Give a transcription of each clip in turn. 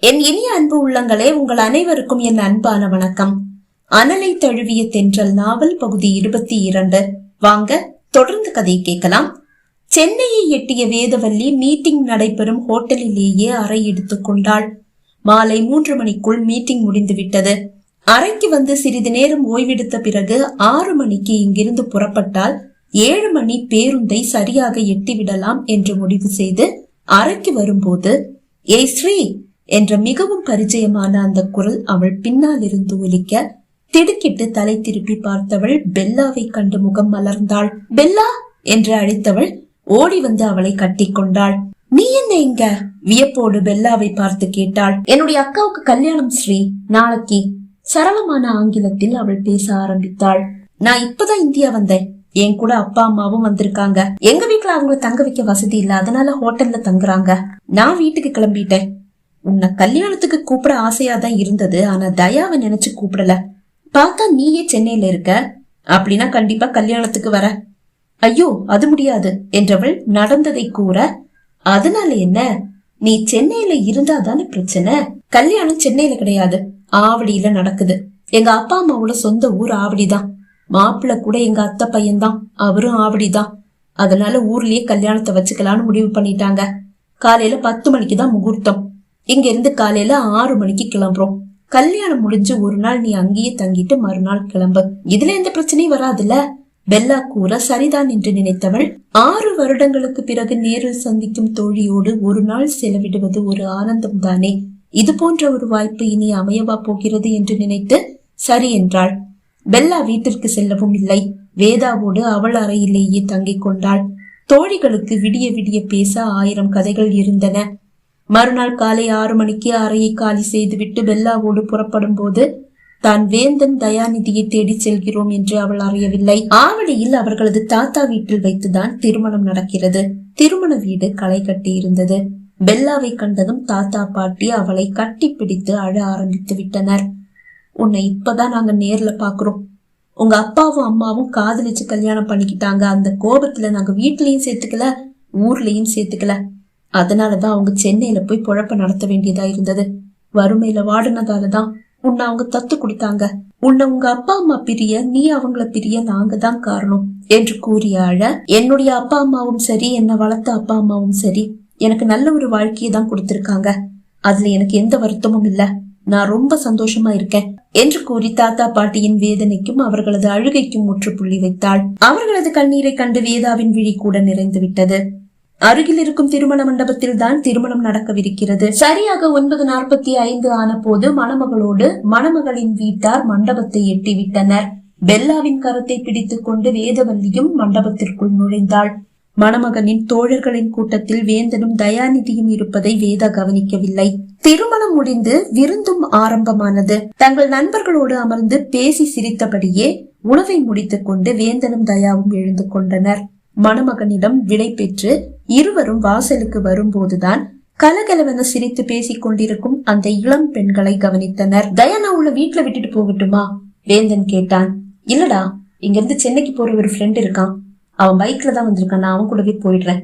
என் இனிய அன்பு உள்ளங்களே, உங்கள் அனைவருக்கும் என் அன்பான வணக்கம். அனலை தழுவிய தென்றல் நாவல் பகுதி 22. வாங்க தொடர்ந்து கதையை கேட்கலாம். சென்னையை எட்டிய வேதவல்லி மீட்டிங் நடைபெறும் ஹோட்டலிலேயே அறை எடுத்துக் கொண்டாள். மாலை 3 மணிக்குள் மீட்டிங் முடிந்து விட்டது. அறைக்கு வந்து சிறிது நேரம் ஓய்வெடுத்த பிறகு 6 மணிக்கு இங்கிருந்து புறப்பட்டால் 7 மணி பேருந்தை சரியாக எட்டிவிடலாம் என்று முடிவு செய்து அறைக்கு வரும்போது, ஏய் ஸ்ரீ என்ற மிகவும் பரிச்சயமான அந்த குரல் அவள் பின்னால் இருந்து ஒலிக்க, திடுக்கிட்டு தலை திருப்பி பார்த்தவள் பெல்லாவை கண்டு முகம் மலர்ந்தாள். பெல்லா என்று அழைத்தவள் ஓடி வந்து அவளை கட்டி கொண்டாள். நீ என்ன இங்க? வியப்போடு பெல்லாவை பார்த்து கேட்டாள். என்னுடைய அக்காவுக்கு கல்யாணம் ஸ்ரீ, நாளைக்கு. சரளமான ஆங்கிலத்தில் அவள் பேச ஆரம்பித்தாள். நான் இப்பதான் இந்தியா வந்தேன். என் கூட அப்பா அம்மாவும் வந்திருக்காங்க. எங்க வீட்டுல அவங்கள தங்க வைக்க வசதி இல்ல, அதனால ஹோட்டல்ல தங்குறாங்க. நான் வீட்டுக்கு கிளம்பிட்டேன். உன்னை கல்யாணத்துக்கு கூப்பிட ஆசையாதான் இருந்தது, ஆனா தயாவை நினைச்சு கூப்பிடல. பார்த்தா நீயே சென்னையில இருக்க, அப்படின்னா கண்டிப்பா கல்யாணத்துக்கு வர. ஐயோ அது முடியாது என்றவள் நடந்ததை கூற, அதனால என்ன, நீ சென்னையில இருந்தாதானே பிரச்சனை. கல்யாணம் சென்னையில கிடையாது, ஆவடியில நடக்குது. எங்க அப்பா அம்மாவோட சொந்த ஊர் ஆவடிதான். மாப்பிள்ள கூட எங்க அத்தை பையன்தான், அவரும் ஆவடிதான். அதனால ஊர்லயே கல்யாணத்தை வச்சுக்கலான்னு முடிவு பண்ணிட்டாங்க. காலையில 10 மணிக்குதான் முகூர்த்தம். இங்க இருந்து காலையில 6 மணிக்கு கிளம்புறோம். கல்யாணம் முடிஞ்சு ஒரு நாள் நீ அங்கேயே தங்கிட்டு மறுநாள் கிளம்பு. இதுல எந்த பிரச்சனையும் வராதுல்ல. பெல்லா கூற சரிதான் என்று நினைத்தவள், 6 வருடங்களுக்கு பிறகு நேரில் சந்திக்கும் தோழியோடு ஒரு நாள் செலவிடுவது ஒரு ஆனந்தம் தானே. இது போன்ற ஒரு வாய்ப்பு இனி அமையவா போகிறது என்று நினைத்து சரி என்றாள். பெல்லா வீட்டிற்கு செல்லவும் இல்லை. வேதாவோடு அவள் அறையிலேயே தங்கிக் கொண்டாள். தோழிகளுக்கு விடிய விடிய பேச 1000 கதைகள் இருந்தன. மறுநாள் காலை 6 மணிக்கு அறையை காலி செய்துவிட்டு பெல்லாவோடு புறப்படும் போது, தான் வேந்தன் தயாநிதியை தேடி செல்கிறோம் என்று அவள் அறியவில்லை. ஆவடியில் அவர்களது தாத்தா வீட்டில் வைத்துதான் திருமணம் நடக்கிறது. திருமண வீடு களை கட்டி இருந்தது. பெல்லாவை கண்டதும் தாத்தா பாட்டி அவளை கட்டி பிடித்து அழ ஆரம்பித்து விட்டனர். உன்னை இப்பதான் நாங்க நேர்ல பாக்குறோம். உங்க அப்பாவும் அம்மாவும் காதலிச்சு கல்யாணம் பண்ணிக்கிட்டாங்க. அந்த கோபத்துல நாங்க வீட்லயும் சேர்த்துக்கல, ஊர்லயும் சேர்த்துக்கல. அதனாலதான் அவங்க சென்னையில போய் பொழப்ப நடத்த வேண்டியதா இருந்தது. வறுமையில வாடினதாலதான் உன்னை அவங்க தத்து கொடுத்தாங்க. உன்னை உங்க அப்பா அம்மா பிரிய, நீ அவங்கள பிரிய நாங்க தான் காரணம் என்று கூறிய அழ, என்னுடைய அப்பா அம்மாவும் சரி, என்னை வளர்த்த அப்பா அம்மாவும் சரி, எனக்கு நல்ல ஒரு வாழ்க்கையை தான் கொடுத்திருக்காங்க. அதுல எனக்கு எந்த வருத்தமும் இல்ல. நான் ரொம்ப சந்தோஷமா இருக்கேன் என்று கூறி தாத்தா பாட்டியின் வேதனைக்கும் அவர்களது அழுகைக்கும் முற்றுப்புள்ளி வைத்தாள். அவர்களது கண்ணீரை கண்டு வேதாவின் விழி கூட நிறைந்து விட்டது. அருகில் இருக்கும் திருமண மண்டபத்தில் தான் திருமணம் நடக்கவிருக்கிறது. சரியாக 9:45 ஆன போது மணமகளோடு மணமகளின் வீட்டார் மண்டபத்தை எட்டிவிட்டனர். பெல்லாவின் கரத்தை பிடித்துக் கொண்டு வேதவல்லியும் மண்டபத்திற்குள் நுழைந்தாள். மணமகனின் தோழர்களின் கூட்டத்தில் வேந்தனும் தயாநிதியும் இருப்பதை வேதா கவனிக்கவில்லை. திருமணம் முடிந்து விருந்தும் ஆரம்பமானது. தங்கள் நண்பர்களோடு அமர்ந்து பேசி சிரித்தபடியே உணவை முடித்துக் கொண்டு வேந்தனும் தயாவும் எழுந்து கொண்டனர். மணமகனிடம் விடை பெற்று இருவரும் வாசலுக்கு வரும்போதுதான் கலகலவென சிரித்து பேசிக் கொண்டிருக்கும் அந்த இளம் பெண்களை கவனித்தனர். தயா, நான் உள்ள வீட்டுல விட்டுட்டு போகட்டுமா? வேந்தன் கேட்டான். இல்லடா, இங்க இருந்து சென்னைக்கு போற ஒரு ஃப்ரெண்ட் இருக்கான். அவன் பைக்ல தான் வந்திருக்கான், நான் அவன் கூடவே போயிடுறேன்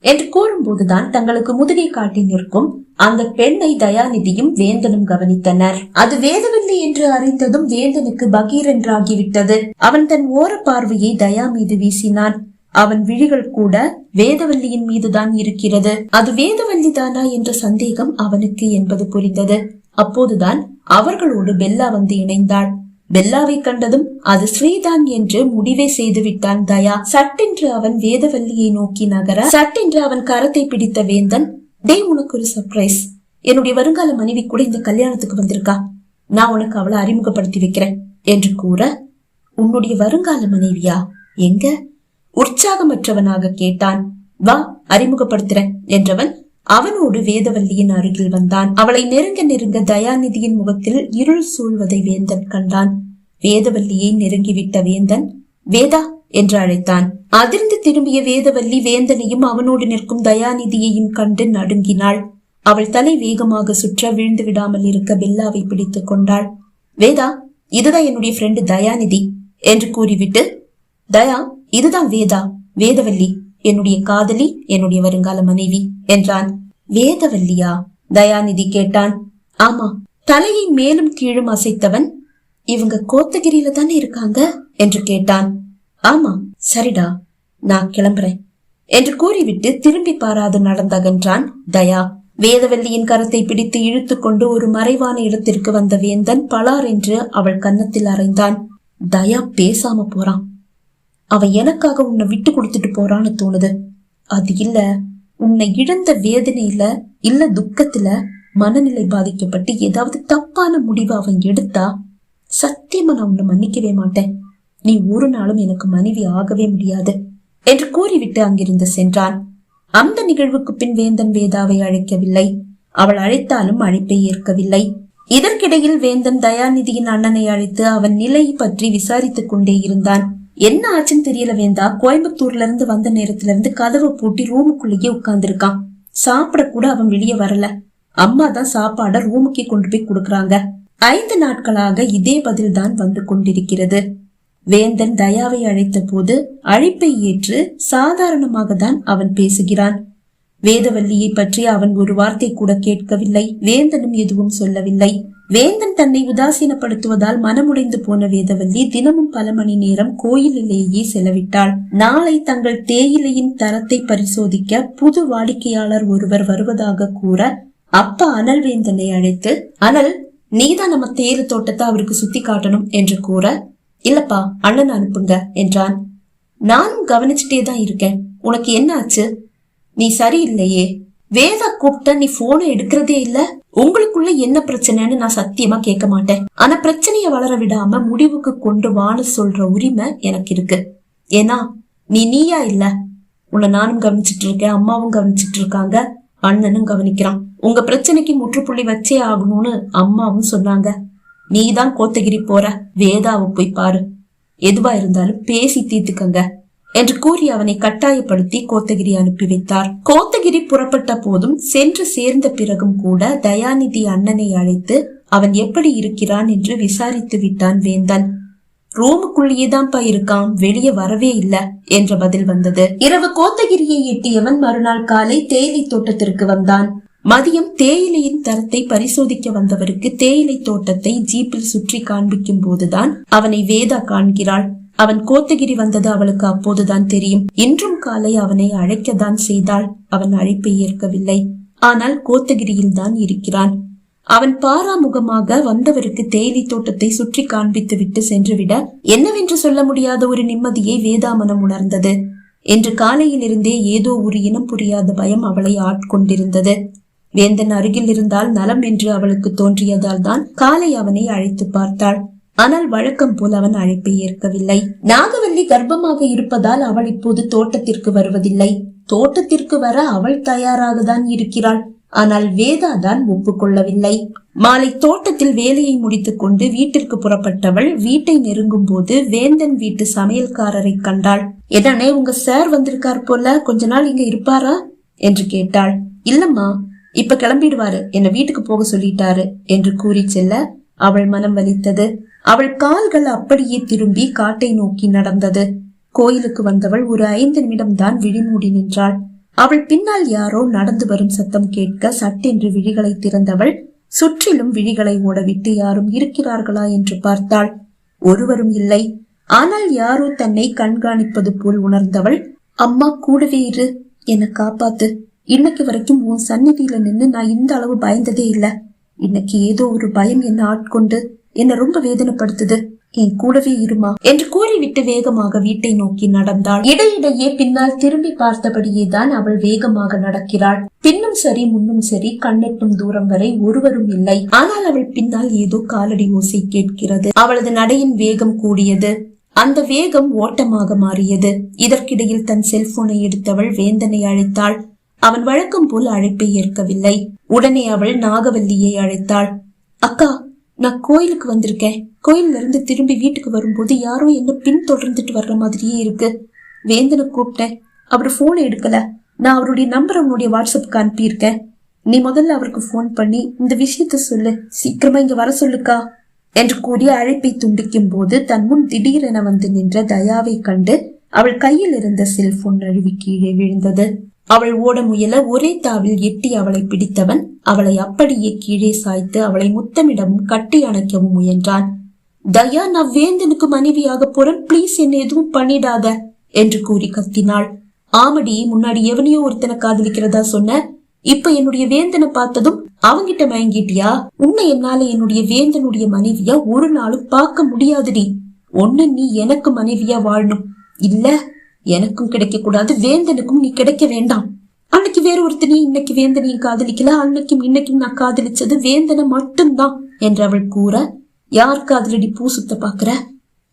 என்று கூறும்போதுதான் தங்களுக்கு முதுகை காட்டி நிற்கும் அந்த பெண்ணை தயாநிதியும் வேந்தனும் கவனித்தனர். அது வேதவல்லி என்று அறிந்ததும் வேந்தனுக்கு பகீர் என்றாகிவிட்டது. அவன் தன் ஓர பார்வையை தயா மீது வீசினான். அவன் விழிகள் கூட வேதவல்லியின் மீதுதான் இருக்கிறது. அது வேதவல்லி தானா என்ற சந்தேகம் அவனுக்கு என்பது புரிந்தது. அப்போதுதான் அவர்களோடு பெல்லா வந்து இணைந்தாள். பெல்லாவை கண்டதும் அது ஸ்ரீதான் என்று முடிவே செய்து விட்டான் தயா. சட்டென்று அவன் வேதவல்லியை நோக்கி நகர, சட்டென்று அவன் கரத்தை பிடித்த வேந்தன், டேய், உனக்கு ஒரு சர்ப்ரைஸ். என்னுடைய வருங்கால மனைவி கூட இந்த கல்யாணத்துக்கு வந்திருக்கா. நான் உனக்கு அவளை அறிமுகப்படுத்தி வைக்கிறேன் என்று கூற, உன்னுடைய வருங்கால மனைவியா? எங்க? உற்சாகமற்றவனாக கேட்டான். வா, அறிமுகப்படுத்துறேன் என்றவன் அவனோடு வேதவல்லியின் அருகில் வந்தான். அவளை நெருங்க நெருங்க தயாநிதியின் முகத்தில் இருள் சூழ்வதை வேந்தன் கண்டான். வேதவல்லியை நெருங்கிவிட்ட வேந்தன் வேதா என்று அழைத்தான். அதிர்ந்து திரும்பிய வேதவல்லி வேந்தனையும் அவனோடு நிற்கும் தயாநிதியையும் கண்டு நடுங்கினாள். அவள் தலை வேகமாக சுற்ற விழுந்து விடாமல் இருக்க பெல்லாவை பிடித்துக் கொண்டாள். வேதா, இதுதான் என்னுடைய ஃப்ரெண்டு தயாநிதி என்று கூறிவிட்டு, தயா, இதுதான் வேதா, வேதவல்லி, என்னுடைய காதலி, என்னுடைய வருங்கால மனைவி என்றான். வேதவல்லியா? தயாநிதி கேட்டான். ஆமா. தலையை மேலும் கீழும் அசைத்தவன், இவங்க கோத்தகிரியில தானே இருக்காங்க என்று கேட்டான். ஆமா. சரிடா, நான் கிளம்புறேன் என்று கூறிவிட்டு திரும்பி பாராது நடந்தகன்றான் தயா. வேதவல்லியின் கரத்தை பிடித்து இழுத்து கொண்டு ஒரு மறைவான இடத்திற்கு வந்த வேந்தன் பலார் என்று அவள் கன்னத்தில் அறைந்தான். தயா பேசாம போறான். அவன் எனக்காக உன்னை விட்டு கொடுத்துட்டு போறான்னு தோணுது. அது இல்ல, உன்னை இழந்த வேதனையில இல்ல துக்கத்துல மனநிலை பாதிக்கப்பட்டு ஏதாவது தப்பான முடிவு அவன் எடுத்தா சத்தியமா நான் உன்னை மன்னிக்கவே மாட்டேன். நீ ஒரு நாளும் எனக்கு மனைவி ஆகவே முடியாது என்று கூறிவிட்டு அங்கிருந்து சென்றான். அந்த நிகழ்வுக்கு பின் வேந்தன் வேதாவை அழைக்கவில்லை. அவள் அழைத்தாலும் அழைப்பை ஏற்கவில்லை. இதற்கிடையில் வேந்தன் தயாநிதியின் அண்ணனை அழைத்து அவன் நிலை பற்றி விசாரித்துக் கொண்டே இருந்தான். என்ன ஆச்சுன்னு தெரியல வேந்தா, கோயம்புத்தூர்ல இருந்து வந்த நேரத்துல இருந்து கதவை பூட்டி ரூமுக்குள்ளேயே உட்கார்ந்து இருக்கான். சாப்பிட கூட அவன் வெளியே வரல. அம்மா தான் சாப்பாட ரூமுக்கே கொண்டு போய் கொடுக்கறாங்க. 5 நாட்களாக இதே பதில் தான் வந்து கொண்டிருக்கிறது. வேந்தன் தயாவை அழைத்த போது அழைப்பை ஏற்று சாதாரணமாக தான் அவன் பேசுகிறான். வேதவல்லியை பற்றி அவன் ஒரு வார்த்தை கூட கேட்கவில்லை. வேந்தனும் எதுவும் சொல்லவில்லை. வேந்தன் தன்னை உதாசீனப்படுத்துவதால் மனமுடைந்து போன வேதவல்லி தினமும் பல மணி நேரம் கோயிலிலேயே செலவிட்டாள். நாளை தங்கள் தேயிலையின் தரத்தை பரிசோதிக்க புது வாடிக்கையாளர் ஒருவர் வருவதாக கூற அப்பா அனல் வேந்தனை அழைத்து, அனல், நீதான் நம்ம தேயிலை தோட்டத்தை அவருக்கு சுத்தி காட்டணும் என்று கூற, இல்லப்பா அண்ணன் அனுப்புங்க என்றான். நானும் கவனிச்சுட்டே தான் இருக்கேன். உனக்கு என்ன ஆச்சு? நீ சரியில்லையே. வேதா கூப்பிட்ட நீ போனை எடுக்கிறதே இல்ல. உங்களுக்குள்ள என்ன பிரச்சனைன்னு நான் சத்தியமா கேட்க மாட்டேன். ஆனா பிரச்சனைய வளர விடாம முடிவுக்கு கொண்டு வான்னு சொல்ற உரிமை எனக்கு இருக்கு. ஏன்னா நீயா இல்ல. உன்னை நானும் கவனிச்சுட்டு இருக்கேன், அம்மாவும் கவனிச்சுட்டு இருக்காங்க, அண்ணனும் கவனிக்கிறான். உங்க பிரச்சனைக்கு முற்றுப்புள்ளி வச்சே ஆகணும்னு அம்மாவும் சொன்னாங்க. நீதான் கோத்தகிரி போற, வேதாவை போய் பாரு. எதுவா இருந்தாலும் பேசி தீர்த்துக்கங்க என்று கூறி அவனை கட்டாயப்படுத்தி கோத்தகிரி அனுப்பி வைத்தார். கோத்தகிரி புறப்பட்ட போதும் சென்று சேர்ந்த பிறகும் கூட தயாநிதி அண்ணனை அழைத்து அவன் எப்படி இருக்கிறான் என்று விசாரித்து விட்டான் வேந்தன். ரூமுக்குள்ளேயேதான்ப்பா இருக்கான், வெளியே வரவே இல்ல என்ற பதில் வந்தது. இரவு கோத்தகிரியை எட்டியவன் மறுநாள் காலை தேயிலை தோட்டத்திற்கு வந்தான். மதியம் தேயிலையின் தரத்தை பரிசோதிக்க வந்தவருக்கு தேயிலை தோட்டத்தை ஜீப்பில் சுற்றி காண்பிக்கும் போதுதான் அவனை வேதா காண்கிறாள். அவன் கோத்தகிரி வந்தது அவளுக்கு அப்போதுதான் தெரியும். இன்றும் காலை அவனை அழைக்கத்தான் செய்தாள். அவன் அழைப்பை ஏற்கவில்லை. ஆனால் கோத்தகிரியில் தான் இருக்கிறான். அவன் பாராமுகமாக வந்தவருக்கு தேயிலை தோட்டத்தை சுற்றி காண்பித்து விட்டு சென்றுவிட என்னவென்று சொல்ல முடியாத ஒரு நிம்மதியை வேதா மனம் உணர்ந்தது. என்று காலையில் இருந்தே ஏதோ ஒரு இனம் புரியாத பயம் அவளை ஆட்கொண்டிருந்தது. வேந்தன் அருகில் இருந்தால் நலம் என்று அவளுக்கு தோன்றியதால் தான் காலை அவனை அழைத்து பார்த்தாள். ஆனால் வழக்கம் போல் அவன் அழைப்பை ஏற்கவில்லை. நாகவல்லி கர்ப்பமாக இருப்பதால் அவள் இப்போது தோட்டத்திற்கு வருவதில்லை. தோட்டத்திற்கு வர அவள் தயாராக தான் இருக்கிறாள். ஆனால் வேதா தான் ஒப்புக்கொள்ளவில்லை. மாலை தோட்டத்தில் வேலையை முடித்துக் கொண்டு வீட்டிற்கு புறப்பட்டவள் வீட்டை நெருங்கும் போது வேந்தன் வீட்டு சமையல்காரரை கண்டாள். என்னன்னே, உங்க சார் வந்திருக்கார் போல, கொஞ்ச நாள் இங்க இருப்பாரா என்று கேட்டாள். இல்லம்மா, இப்ப கிளம்பிடுவாரு, என்ன வீட்டுக்கு போக சொல்லிட்டாரு என்று கூறி செல்ல அவள் மனம் வலித்தது. அவள் கால்கள் அப்படியே திரும்பி காட்டை நோக்கி நடந்தது. கோயிலுக்கு வந்தவள் ஒரு 5 நிமிடம் தான் விழிமூடி நின்றாள். அவள் பின்னால் யாரோ நடந்து வரும் சத்தம் கேட்க சட்டென்று விழிகளை திறந்தவள் சுற்றிலும் விழிகளை ஓடவிட்டு யாரும் இருக்கிறார்களா என்று பார்த்தாள். ஒருவரும் இல்லை. ஆனால் யாரோ தன்னை கண்காணிப்பது போல் உணர்ந்தவள், அம்மா கூடவே இரு, என்னை காப்பாத்து. இன்னைக்கு வரைக்கும் உன் சந்நிதியில நின்னு நான் இந்த அளவு பயந்ததே இல்ல. இன்னைக்கு ஏதோ ஒரு பயம் என்ன ஆட்கொண்டு என்ன ரொம்ப வேதனைப்படுத்துது. என் கூடவே இருமா என்று கூறிவிட்டு வேகமாக வீட்டை நோக்கி நடந்தாள். இடையிடையே பின்னால் திரும்பி பார்த்தபடியே தான் அவள் வேகமாக நடக்கிறாள். பின்னும் சரி முன்னும் சரி கண்ணெட்டும் தூரம் வரை ஒருவரும் இல்லை. ஆனால் அவள் பின்னால் ஏதோ காலடி ஓசை கேட்கிறது. அவளது நடையின் வேகம் கூடியது. அந்த வேகம் ஓட்டமாக மாறியது. இதற்கிடையில் தன் செல்போனை எடுத்தவள் வேந்தனை அழைத்தாள். அவன் வழக்கம் போல் அழைப்பை ஏற்கவில்லை. உடனே அவள் நாகவல்லியை அழைத்தாள். அக்கா, நான் கோயிலுக்கு வந்திருக்கேன். கோயில்ல இருந்து திரும்பி வீட்டுக்கு வரும்போது யாரோ என்ன பின் தொடர்ந்துட்டு வர்ற மாதிரியே இருக்கு. வேந்தனை கூப்பிட்டேன், அவரு போனை எடுக்கல. நான் அவருடைய நம்பரை உன்னுடைய வாட்ஸ்அப்புக்கு அனுப்பியிருக்கேன். நீ முதல்ல அவருக்கு போன் பண்ணி இந்த விஷயத்த சொல்லு, சீக்கிரமா இங்க வர சொல்லுக்கா என்று கூறி அழைப்பை துண்டிக்கும் போது தன் முன் திடீரென வந்து நின்ற தயாவை கண்டு அவள் கையில் இருந்த செல்போன் நழுவி கீழே விழுந்தது. அவள் ஓட முயல ஒரே தாவில் எட்டி அவளை பிடித்தவன் அவளை அப்படியே கீழே சாய்த்து அவளை முத்தமிடவும் கட்டி அணைக்கவும் முயன்றான். தயா, நான் வேந்தனுக்கு மனைவியாக போறேன், பிளீஸ் என்ன எதுவும் பண்ணிடாத என்று கூறி கத்தினாள். ஆமடி, முன்னாடி எவனையோ ஒருத்தனை காதலிக்கிறதா சொன்ன, இப்ப என்னுடைய வேந்தனை பார்த்ததும் அவங்கிட்ட மயங்கிட்டியா? உன்னை என்னால என்னுடைய வேந்தனுடைய மனைவியா ஒரு நாளும் பார்க்க முடியாதுடி. ஒண்ணு நீ எனக்கு மனைவியா வாழணும், இல்ல எனக்கும் கிடைக்க கூடாது, வேந்தனுக்கும் நீ கிடைக்க வேண்டாம். அன்னைக்கு வேற ஒருத்தனையும் இன்னைக்கு வேந்தனையும் காதலிக்கல, அன்னைக்கும் இன்னைக்கும் நான் காதலிச்சது வேந்தனை மட்டும்தான் என்று அவள் கூற, யார் காதலடி பூ சுத்த பாக்குற?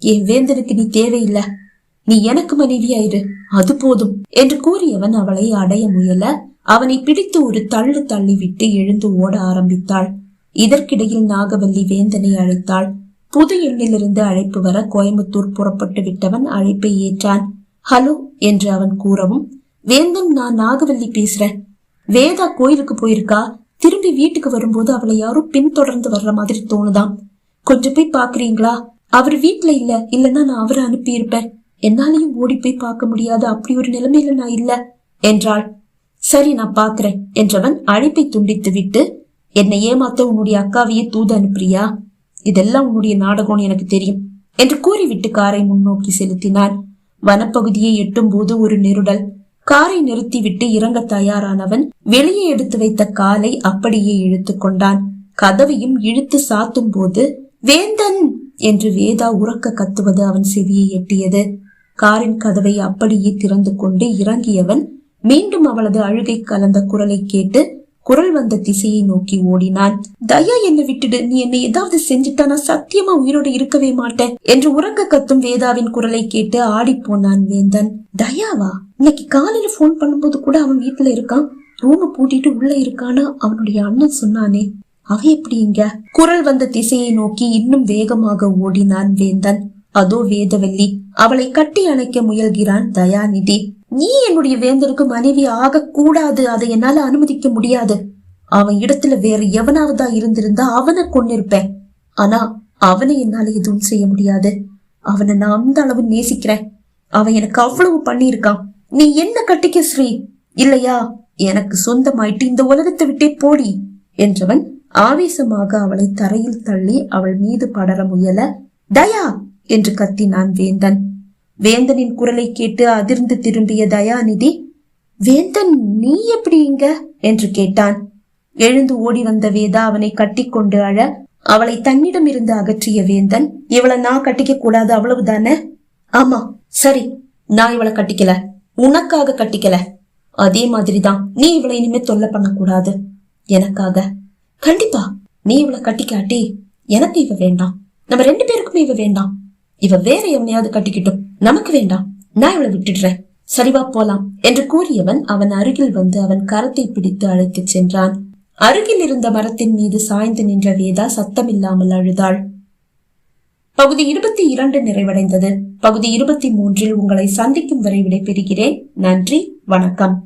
என் வேந்தனுக்கு நீ தேவையில்லை, நீ எனக்கு மனைவியாயிரு, அது போதும் என்று கூறியவன் அவளை அடைய முயல அவனை பிடித்து ஒரு தள்ளு தள்ளி விட்டு எழுந்து ஓட ஆரம்பித்தாள். இதற்கிடையில் நாகவல்லி வேந்தனை அழைத்தாள். புது எண்ணிலிருந்து அழைப்பு வர கோயம்புத்தூர் புறப்பட்டு விட்டவன் அழைப்பை ஏற்றான். ஹலோ என்று அவன் கூறவும், வேந்தன், நான் நாகவல்லி பேசுறேன். வேதா கோயிலுக்கு போயிருக்கா, திரும்பி வீட்டுக்கு வரும்போது அவளை யாரும் பின்தொடர்ந்து வர்ற மாதிரி தோணுதான், கொஞ்சம் போய் பாக்குறீங்களா? அவர் வீட்டுல இல்லன்னா நான் அவரை அனுப்பி இருப்பேன், என்னாலையும் ஓடி போய் பார்க்க முடியாது, அப்படி ஒரு நிலைமையில நான் இல்ல என்றாள். சரி, நான் பாக்குறேன் என்றவன் அழைப்பை துண்டித்து விட்டு, என்னை ஏமாத்த உன்னுடைய அக்காவையே தூது அனுப்புறியா? இதெல்லாம் உன்னுடைய நாடகம் எனக்கு தெரியும் என்று கூறிவிட்டு காரை முன்னோக்கி செலுத்தினான். வனப்பகுதியை எட்டும் போது ஒரு நெருடல். காரை நிறுத்திவிட்டு இறங்க தயாரானவன் வெளியே எடுத்து வைத்த காலை அப்படியே இழுத்து கொண்டான். கதவையும் இழுத்து சாத்தும் போது வேந்தன் என்று வேதா உறக்க கத்துவது அவன் செவியை எட்டியது. காரின் கதவை அப்படியே திறந்து கொண்டு இறங்கியவன் மீண்டும் அவளது அழுகை கலந்த குரலை கேட்டு குரல் வந்த திசையை நோக்கி ஓடினான். தயா, என்னை விட்டுடு, நீ என்னை ஏதாவது செஞ்சுட்டா நான் சத்தியமா உயிரோடு இருக்கவே மாட்டேன் என்று உறக்க கத்தும் வேதாவின் குரலை கேட்டு ஆடி போனான் வேந்தன். தயாவா? இன்னைக்கு காலையில போன் பண்ணும்போது கூட அவன் வீட்டுல இருக்கான், ரூம பூட்டிட்டு உள்ள இருக்கான்னு அவனுடைய அண்ணன் சொன்னானே, அவ எப்படி இங்க? குரல் வந்த திசையை நோக்கி இன்னும் வேகமாக ஓடினான் வேந்தன். அதோ வேதவல்லி, அவளை கட்டி அணைக்க முயல்கிறான் தயாநிதி. நீ என்னுடைய வேந்தனுக்கு மனைவி ஆக கூடாது, அதை என்னால அனுமதிக்க முடியாது. அவன் இடத்துல வேற எவனாவதா இருந்திருந்தா அவனை கொன்னிருப்பேன், ஆனா அவனை என்னால எதுவும் செய்ய முடியாது. அவனை நான் அந்த அளவு நேசிக்கிறேன், அவன் எனக்கு அவ்வளவு பண்ணியிருக்கான். நீ என்ன கட்டிக்க ஸ்ரீ, இல்லையா எனக்கு சொந்தமாயிட்டு இந்த உலகத்தை விட்டே போடி என்றவன் ஆவேசமாக அவளை தரையில் தள்ளி அவள் மீது படர முயல, தயா என்று கத்தினான் வேந்தன். வேந்தனின் குரலை கேட்டு அதிர்ந்து திரும்பிய தயாநிதி, வேந்தன், நீ எப்படி இங்க என்று கேட்டான். எழுந்து ஓடி வந்த வேதா அவனை கட்டி கொண்டு அழ, அவளை தன்னிடம் இருந்து அகற்றிய வேந்தன், இவளை நான் கட்டிக்க கூடாது அவ்வளவுதானே? ஆமா, சரி, நான் இவளை கட்டிக்கல, உனக்காக கட்டிக்கல, அதே மாதிரிதான் நீ இவளை இனிமே தொல்லை பண்ண கூடாது எனக்காக. கண்டிப்பா நீ இவளை கட்டிக்காட்டி எனக்கு இவ வேண்டாம், நம்ம 2 பேருக்குமே இவ வேண்டாம், இவ வேற எவனையாவது கட்டிக்கிட்டும், நமக்கு வேண்டாம், நான் இவளை விட்டுடுறேன், சரிவா போலாம் என்று கூறியவன் அவன் அருகில் வந்து அவன் கரத்தை பிடித்து அழைத்து சென்றான். அருகில் இருந்த மரத்தின் மீது சாய்ந்து நின்ற வேதா சத்தமில்லாமல் அழுதாள். பகுதி 22 நிறைவடைந்தது. பகுதி 23 உங்களை சந்திக்கும் வரை விடைபெறுகிறேன். நன்றி, வணக்கம்.